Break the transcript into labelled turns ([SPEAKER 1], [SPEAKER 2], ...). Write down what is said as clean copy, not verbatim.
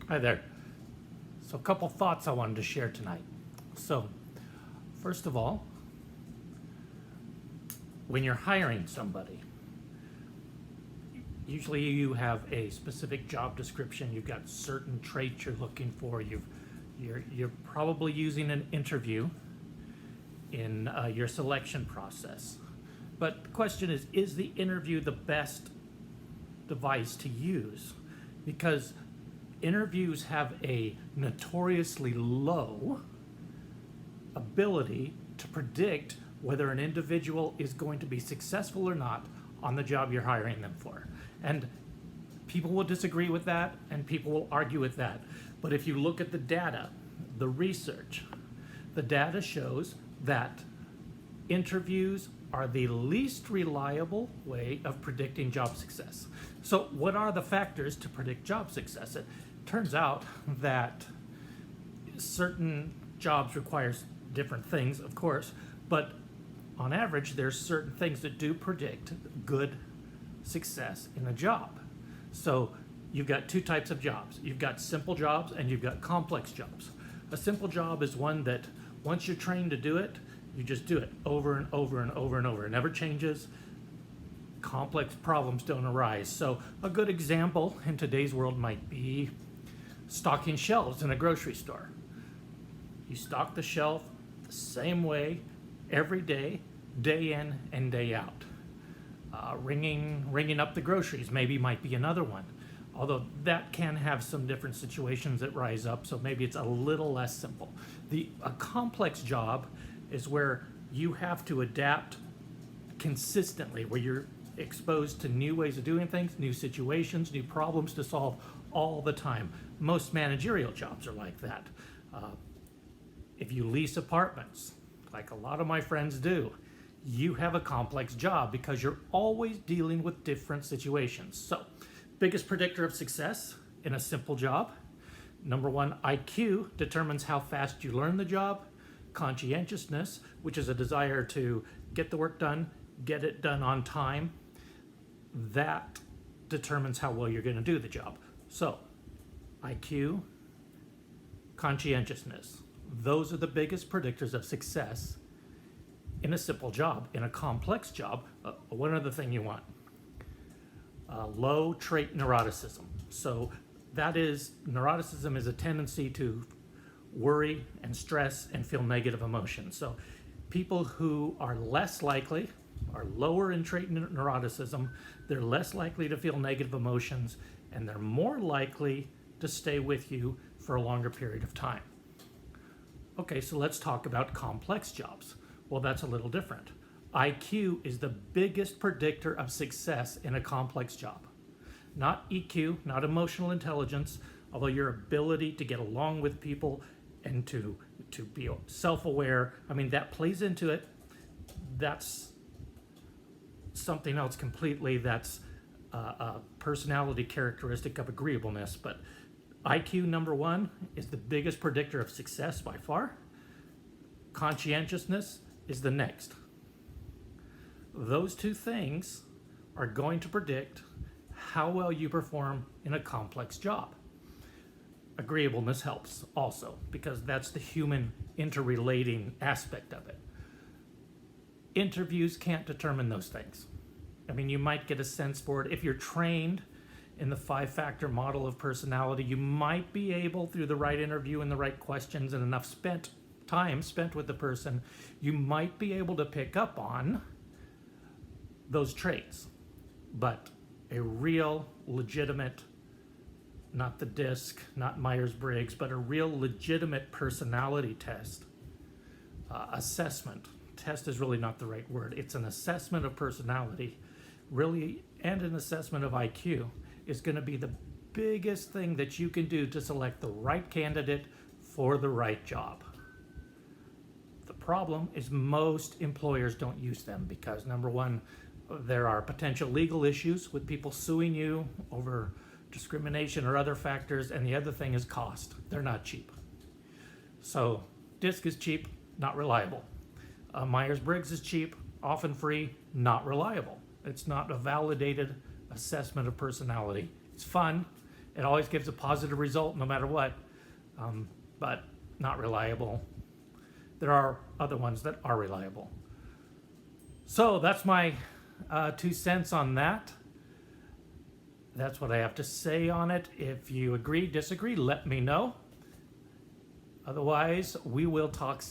[SPEAKER 1] Hi there. So a couple thoughts I wanted to share tonight. So first of all, when you're hiring somebody, usually you have a specific job description, you've got certain traits you're looking for, you're probably using an interview in your selection process. But the question is the interview the best device to use? Because interviews have a notoriously low ability to predict whether an individual is going to be successful or not on the job you're hiring them for. And people will disagree with that and people will argue with that. But if you look at the data, the research, the data shows that interviews are the least reliable way of predicting job success. So what are the factors to predict job success? It turns out that certain jobs require different things, of course, but on average, there's certain things that do predict good success in a job. So you've got two types of jobs. You've got simple jobs and you've got complex jobs. A simple job is one that once you're trained to do it, you just do it over and over and over and over. It never changes. Complex problems don't arise. So a good example in today's world might be stocking shelves in a grocery store. You stock the shelf the same way every day, day in and day out. Ringing up the groceries maybe might be another one, although that can have some different situations that rise up, so maybe it's a little less simple. A complex job is where you have to adapt consistently, where you're exposed to new ways of doing things, new situations, new problems to solve all the time. Most managerial jobs are like that. If you lease apartments, like a lot of my friends do, you have a complex job because you're always dealing with different situations. So, biggest predictor of success in a simple job. Number one, IQ determines how fast you learn the job. Conscientiousness, which is a desire to get the work done, get it done on time, that determines how well you're going to do the job. So, IQ, conscientiousness, those are the biggest predictors of success in a simple job. In a complex job, one other thing you want, low trait neuroticism. So that is, neuroticism is a tendency to worry and stress and feel negative emotions. So people who are less likely, are lower in trait neuroticism, they're less likely to feel negative emotions and they're more likely to stay with you for a longer period of time. Okay, so let's talk about complex jobs. Well, that's a little different. IQ is the biggest predictor of success in a complex job. Not EQ, not emotional intelligence, although your ability to get along with people and to be self-aware, I mean, that plays into it. That's something else completely. That's a personality characteristic of agreeableness. But IQ, number one, is the biggest predictor of success by far. Conscientiousness is the next. Those two things are going to predict how well you perform in a complex job. Agreeableness helps also because that's the human interrelating aspect of it. Interviews can't determine those things. I mean, you might get a sense for it. If you're trained in the 5-factor model of personality, you might be able, through the right interview and the right questions and enough time spent with the person, you might be able to pick up on those traits. But a real, legitimate, not the DISC, not Myers-Briggs, but a real legitimate personality test, assessment. Test is really not the right word. It's an assessment of personality, really, and an assessment of IQ is going to be the biggest thing that you can do to select the right candidate for the right job. The problem is most employers don't use them because, number one, there are potential legal issues with people suing you over discrimination or other factors, and the other thing is cost. They're not cheap. So DISC is cheap, not reliable. Myers-Briggs is cheap, often free, not reliable. It's not a validated assessment of personality. It's fun, It always gives a positive result no matter what, but not reliable. There are other ones that are reliable. So that's my 2 cents on that. That's what I have to say on it. If you agree, disagree, let me know. Otherwise, we will talk